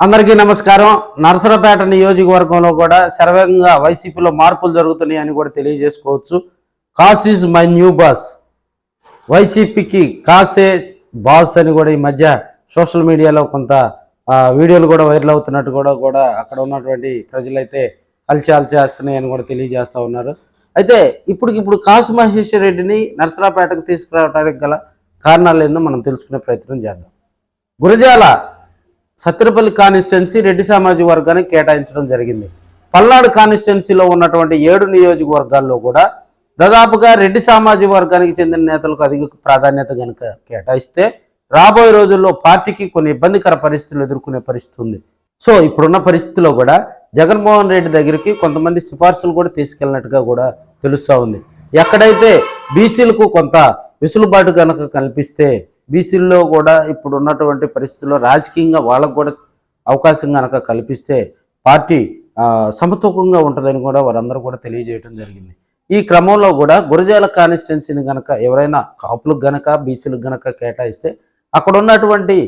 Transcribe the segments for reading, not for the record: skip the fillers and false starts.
అందరికీ నమస్కారం. నరసరావుపేట నియోజకవర్గంలో కూడా సర్వేగంగా వైసీపీలో మార్పులు జరుగుతున్నాయి అని కూడా తెలియజేసుకోవచ్చు. కాస్ ఈజ్ మై న్యూ బాస్, వైసీపీకి కాసే బాస్ అని కూడా ఈ మధ్య సోషల్ మీడియాలో కొంత వీడియోలు కూడా వైరల్ అవుతున్నట్టు కూడా అక్కడ ఉన్నటువంటి ప్రజలైతే హల్చల్ చేస్తున్నాయి అని కూడా తెలియజేస్తూ ఉన్నారు. అయితే ఇప్పుడు కాసు మహేశ్వర్ రెడ్డిని నరసరావుపేటకు తీసుకురావడానికి గల కారణాలు ఏందో మనం తెలుసుకునే ప్రయత్నం చేద్దాం. గురజాల సత్తెనపల్లి కాన్స్టిట్యున్సీ రెడ్డి సామాజిక వర్గానికి కేటాయించడం జరిగింది. పల్నాడు కాన్స్టిట్యున్సీలో ఉన్నటువంటి 7 నియోజకవర్గాల్లో కూడా దాదాపుగా రెడ్డి సామాజిక వర్గానికి చెందిన నేతలకు అధిక ప్రాధాన్యత కనుక కేటాయిస్తే రాబోయే రోజుల్లో పార్టీకి కొన్ని ఇబ్బందికర పరిస్థితులు ఎదుర్కొనే పరిస్థితి ఉంది. సో ఇప్పుడున్న పరిస్థితిలో కూడా జగన్మోహన్ రెడ్డి దగ్గరికి కొంతమంది సిఫార్సులు కూడా తీసుకెళ్ళినట్టుగా కూడా తెలుస్తూ ఉంది. ఎక్కడైతే బీసీలకు కొంత వెసులుబాటు కనుక కల్పిస్తే బీసీల్లో కూడా ఇప్పుడు ఉన్నటువంటి పరిస్థితుల్లో రాజకీయంగా వాళ్ళకు కూడా అవకాశం కనుక కల్పిస్తే పార్టీ సమతూకంగా ఉంటుందని కూడా వారందరూ కూడా తెలియజేయడం జరిగింది. ఈ క్రమంలో కూడా గురజాల కాన్స్టిట్యున్సీని కనుక ఎవరైనా కాపులకు గనక బీసీలకు గనక కేటాయిస్తే అక్కడ ఉన్నటువంటి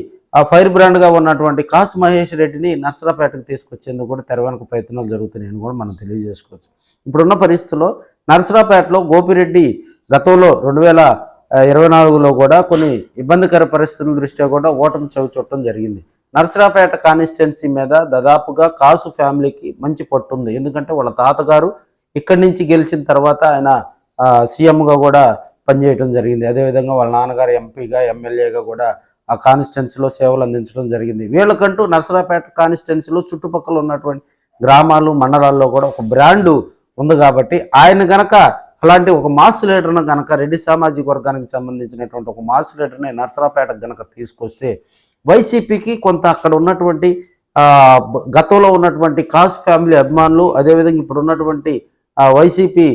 ఫైర్ బ్రాండ్గా ఉన్నటువంటి కాసు మహేష్ రెడ్డిని నరసరావుపేటకు తీసుకొచ్చేందుకు కూడా తెరవెనుక ప్రయత్నాలు జరుగుతున్నాయని కూడా మనం తెలియజేసుకోవచ్చు. ఇప్పుడున్న పరిస్థితుల్లో నరసరావుపేటలో గోపిరెడ్డి గతంలో 2024లో కూడా కొన్ని ఇబ్బందికర పరిస్థితుల దృష్ట్యా కూడా ఓటమి చవిచూడటం జరిగింది. నరసరావుపేట కాన్స్టిట్యున్సీ మీద దాదాపుగా కాసు ఫ్యామిలీకి మంచి పట్టుంది. ఎందుకంటే వాళ్ళ తాతగారు ఇక్కడి నుంచి గెలిచిన తర్వాత ఆయన సీఎంగా కూడా పనిచేయడం జరిగింది. అదేవిధంగా వాళ్ళ నాన్నగారు ఎంపీగా ఎమ్మెల్యేగా కూడా ఆ కాన్స్టిట్యున్సీలో సేవలు అందించడం జరిగింది. వీళ్ళకంటూ నరసరావుపేట కాన్స్టిట్యున్సీలో చుట్టుపక్కల ఉన్నటువంటి గ్రామాలు మండలాల్లో కూడా ఒక బ్రాండు ఉంది. కాబట్టి ఆయన గనక అలాంటి ఒక మాస్ లీడర్ను కనుక రెడ్డి సామాజిక వర్గానికి సంబంధించినటువంటి ఒక మాస్ లీడర్ని నరసరావుపేటకు కనుక తీసుకొస్తే వైసీపీకి కొంత అక్కడ ఉన్నటువంటి గతంలో ఉన్నటువంటి కాసు ఫ్యామిలీ అభిమానులు, అదేవిధంగా ఇప్పుడు ఉన్నటువంటి వైసీపీ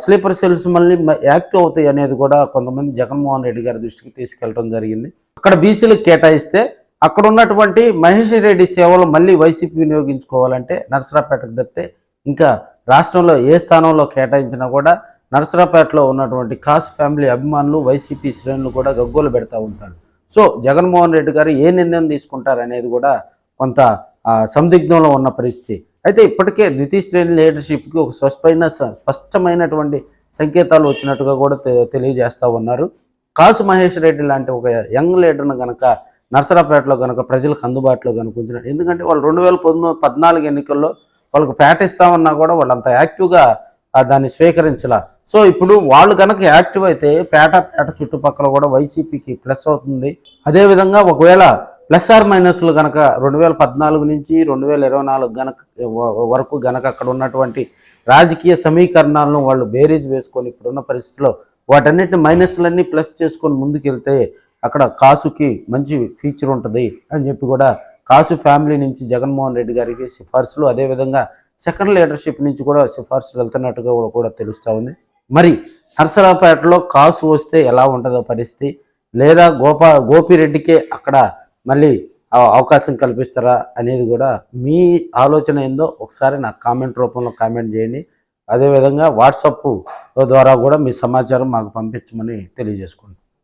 స్లీపర్ సెల్స్ మళ్ళీ యాక్టివ్ అవుతాయి అనేది కూడా కొంతమంది జగన్మోహన్ రెడ్డి గారి దృష్టికి తీసుకెళ్ళడం జరిగింది. అక్కడ బీసీలకు కేటాయిస్తే అక్కడ ఉన్నటువంటి మహేష్ రెడ్డి సేవలు మళ్ళీ వైసీపీ వినియోగించుకోవాలంటే నరసరావుపేటకు తప్పితే ఇంకా రాష్ట్రంలో ఏ స్థానంలో కేటాయించినా కూడా నరసరావుపేటలో ఉన్నటువంటి కాసు ఫ్యామిలీ అభిమానులు వైసీపీ శ్రేణులు కూడా గగ్గోలు పెడతా ఉంటారు. సో జగన్మోహన్ రెడ్డి గారు ఏ నిర్ణయం తీసుకుంటారు అనేది కూడా కొంత సందిగ్ధంలో ఉన్న పరిస్థితి. అయితే ఇప్పటికే ద్వితీయ శ్రేణి లీడర్షిప్కి ఒక స్పష్టమైనటువంటి సంకేతాలు వచ్చినట్టుగా కూడా తెలియజేస్తూ ఉన్నారు. కాసు మహేష్ రెడ్డి లాంటి ఒక యంగ్ లీడర్ను కనుక నరసరావుపేటలో కనుక ప్రజలకు అందుబాటులో కనుక ఉంచినట్టు, ఎందుకంటే వాళ్ళు 2014 ఎన్నికల్లో వాళ్ళకు పేట ఇస్తామన్నా కూడా వాళ్ళంత యాక్టివ్గా దాన్ని స్వీకరించలా. సో ఇప్పుడు వాళ్ళు కనుక యాక్టివ్ అయితే పేట చుట్టుపక్కల కూడా వైసీపీకి ప్లస్ అవుతుంది. అదేవిధంగా ఒకవేళ ప్లస్ ఆర్ మైనస్లు కనుక 2014 నుంచి 2024 గనక వరకు గనక అక్కడ ఉన్నటువంటి రాజకీయ సమీకరణాలను వాళ్ళు బేరీజ్ వేసుకొని ఇప్పుడున్న పరిస్థితిలో వాటన్నిటిని మైనస్లన్నీ ప్లస్ చేసుకొని ముందుకెళ్తే అక్కడ కాసుకి మంచి ఫీచర్ ఉంటుంది అని చెప్పి కూడా కాసు ఫ్యామిలీ నుంచి జగన్మోహన్ రెడ్డి గారికి సిఫార్సులు, అదేవిధంగా సెకండ్ లీడర్షిప్ నుంచి కూడా సిఫార్సులు వెళ్తున్నట్టుగా కూడా తెలుస్తూ ఉంది. మరి నరసరావుపేటలో కాసు వస్తే ఎలా ఉంటుందో పరిస్థితి, లేదా గోపిరెడ్డికే అక్కడ మళ్ళీ అవకాశం కల్పిస్తారా అనేది కూడా మీ ఆలోచన ఏందో ఒకసారి నాకు కామెంట్ రూపంలో కామెంట్ చేయండి. అదేవిధంగా వాట్సాప్ ద్వారా కూడా మీ సమాచారం మాకు పంపించమని తెలియజేసుకోండి.